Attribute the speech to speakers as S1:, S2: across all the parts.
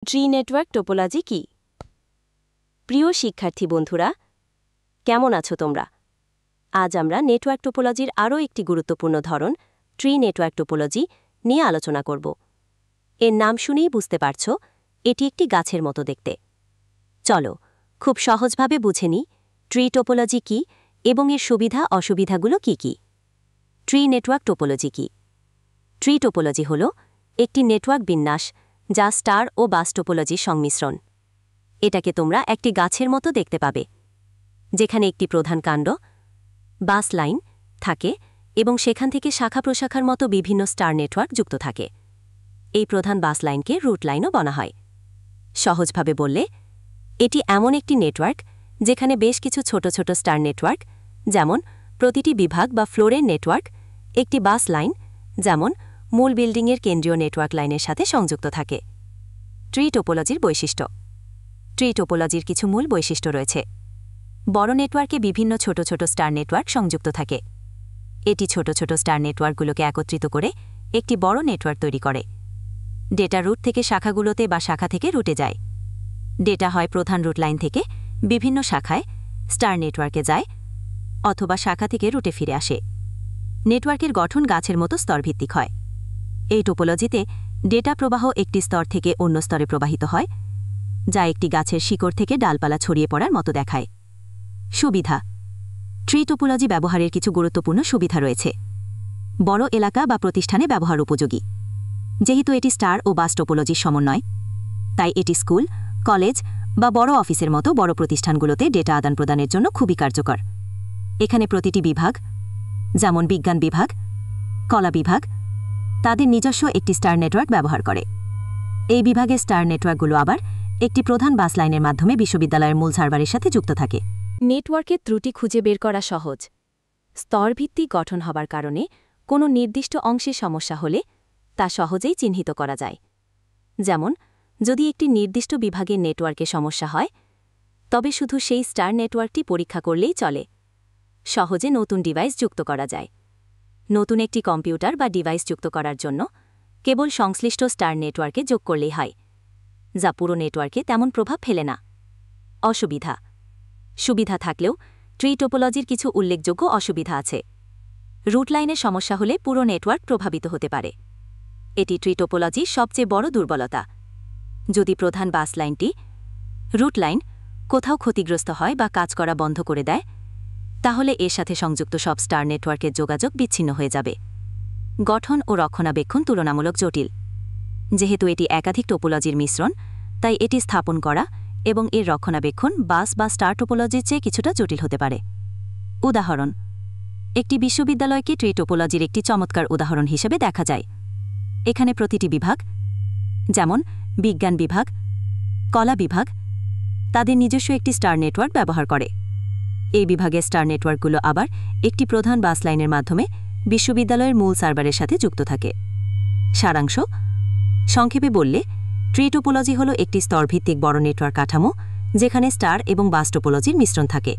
S1: Tree network topology কি? প্রিয় শিক্ষার্থী বন্ধুরা, কেমন আছো তোমরা? আজ আমরা নেটওয়ার্ক টোপোলজির আরও একটি গুরুত্বপূর্ণ ধরন, ট্রি নেটওয়ার্ক টোপোলজি, নিয়ে আলোচনা করব। এর নাম শুনেই বুঝতে পারছ, এটি একটি গাছের মতো দেখতে। চলো খুব সহজভাবে বুঝে নিই ট্রি টোপোলজি কি এবং এর সুবিধা অসুবিধাগুলো কি কি। ট্রি নেটওয়ার্ক টোপোলজি কি? ট্রি টোপোলজি হল একটি নেটওয়ার্ক বিন্যাস যা স্টার ও বাস টোপোলজির সংমিশ্রণ। এটাকে তোমরা একটি গাছের মতো দেখতে পাবে, যেখানে একটি প্রধান কাণ্ড, বাস লাইন থাকে এবং সেখান থেকে শাখা প্রশাখার মতো বিভিন্ন স্টার নেটওয়ার্ক যুক্ত থাকে। এই প্রধান বাস লাইনকে রুট লাইনও বলা হয়। সহজভাবে বললে, এটি এমন একটি নেটওয়ার্ক যেখানে বেশ কিছু ছোট ছোট স্টার নেটওয়ার্ক, যেমন প্রতিটি বিভাগ বা ফ্লোরের নেটওয়ার্ক, একটি বাস লাইন, যেমন মূল বিল্ডিংয়ের কেন্দ্রীয় নেটওয়ার্ক লাইনের সাথে সংযুক্ত থাকে। ট্রি টোপোলজির বৈশিষ্ট্য। ট্রি টোপোলজির কিছু মূল বৈশিষ্ট্য রয়েছে। বড় নেটওয়ার্কে বিভিন্ন ছোট ছোট স্টার নেটওয়ার্ক সংযুক্ত থাকে। এটি ছোট ছোট স্টার নেটওয়ার্কগুলোকে একত্রিত করে একটি বড় নেটওয়ার্ক তৈরি করে। ডেটা রুট থেকে শাখাগুলোতে বা শাখা থেকে রুটে যায়। ডেটা হয় প্রধান রুট লাইন থেকে বিভিন্ন শাখায় স্টার নেটওয়ার্কে যায়, অথবা শাখা থেকে রুটে ফিরে আসে। নেটওয়ার্কের গঠন গাছের মতো স্তরভিত্তিক হয়। এই টোপোলজিতে ডেটা প্রবাহ একটি স্তর থেকে অন্য স্তরে প্রবাহিত হয়, যা একটি গাছের শিকড় থেকে ডালপালা ছড়িয়ে পড়ার মতো দেখায়। সুবিধা। ট্রি টোপোলজি ব্যবহারের কিছু গুরুত্বপূর্ণ সুবিধা রয়েছে। বড় এলাকা বা প্রতিষ্ঠানে ব্যবহার উপযোগী। যেহেতু এটি স্টার ও বাস টোপোলজির সমন্বয়, তাই এটি স্কুল, কলেজ বা বড় অফিসের মতো বড় প্রতিষ্ঠানগুলোতে ডেটা আদান প্রদানের জন্য খুবই কার্যকর। এখানে প্রতিটি বিভাগ, যেমন বিজ্ঞান বিভাগ, কলা বিভাগ, তাদের নিজস্ব একটি স্টার নেটওয়ার্ক ব্যবহার করে। এই বিভাগের স্টার নেটওয়ার্কগুলো আবার একটি প্রধান বাস লাইনের মাধ্যমে বিশ্ববিদ্যালয়ের মূল সার্ভারের সাথে যুক্ত থাকে। নেটওয়ার্কের ত্রুটি খুঁজে বের করা সহজ। স্তরভিত্তিক গঠন হবার কারণে কোনো নির্দিষ্ট অংশে সমস্যা হলে তা সহজেই চিহ্নিত করা যায়। যেমন, যদি একটি নির্দিষ্ট বিভাগের নেটওয়ার্কে সমস্যা হয়, তবে শুধু সেই স্টার নেটওয়ার্কটি পরীক্ষা করলেই চলে। সহজে নতুন ডিভাইস যুক্ত করা যায়। নতুন একটি কম্পিউটার বা ডিভাইস যুক্ত করার জন্য কেবল সংশ্লিষ্ট স্টার নেটওয়ার্কে যোগ করলেই হয়, যা পুরো নেটওয়ার্কে তেমন প্রভাব ফেলে না। অসুবিধা। সুবিধা থাকলেও ট্রি টোপোলজির কিছু উল্লেখযোগ্য অসুবিধা আছে। রুট লাইনের সমস্যা হলে পুরো নেটওয়ার্ক প্রভাবিত হতে পারে। এটি ট্রি টোপোলজির সবচেয়ে বড় দুর্বলতা। যদি প্রধান বাস লাইনটি, রুট লাইন, কোথাও ক্ষতিগ্রস্ত হয় বা কাজ করা বন্ধ করে দেয়, তাহলে এর সাথে সংযুক্ত সব স্টার নেটওয়ার্কের যোগাযোগ বিচ্ছিন্ন হয়ে যাবে। গঠন ও রক্ষণাবেক্ষণ তুলনামূলক জটিল। যেহেতু এটি একাধিক টোপোলজির মিশ্রণ, তাই এটি স্থাপন করা এবং এর রক্ষণাবেক্ষণ বাস বা স্টার টোপোলজির চেয়ে কিছুটা জটিল হতে পারে। উদাহরণ: একটি বিশ্ববিদ্যালয়কে ট্রি টোপোলজির একটি চমৎকার উদাহরণ হিসেবে দেখা যায়। এখানে প্রতিটি বিভাগ, যেমন বিজ্ঞান বিভাগ, কলা বিভাগ, তাদের নিজস্ব একটি স্টার নেটওয়ার্ক ব্যবহার করে। এই বিভাগের স্টার নেটওয়ার্কগুলো আবার একটি প্রধান বাস লাইনের মাধ্যমে বিশ্ববিদ্যালয়ের মূল সার্ভারের সাথে যুক্ত থাকে। সারাংশ: সংক্ষেপে বললে, ট্রি টোপোলজি হল একটি স্তরভিত্তিক বড় নেটওয়ার্ক কাঠামো যেখানে স্টার এবং বাস টোপোলজির মিশ্রণ থাকে।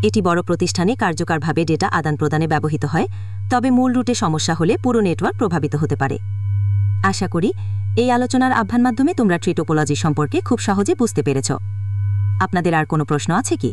S1: এটি বড় প্রতিষ্ঠানে কার্যকরভাবে ডেটা আদান প্রদানে ব্যবহৃত হয়, তবে মূল রুটে সমস্যা হলে পুরো নেটওয়ার্ক প্রভাবিত হতে পারে। আশা করি এই আলোচনার আহ্বান মাধ্যমে তোমরা ট্রি টোপোলজি সম্পর্কে খুব সহজে বুঝতে পেরেছ। আপনাদের আর কোনো প্রশ্ন আছে কি?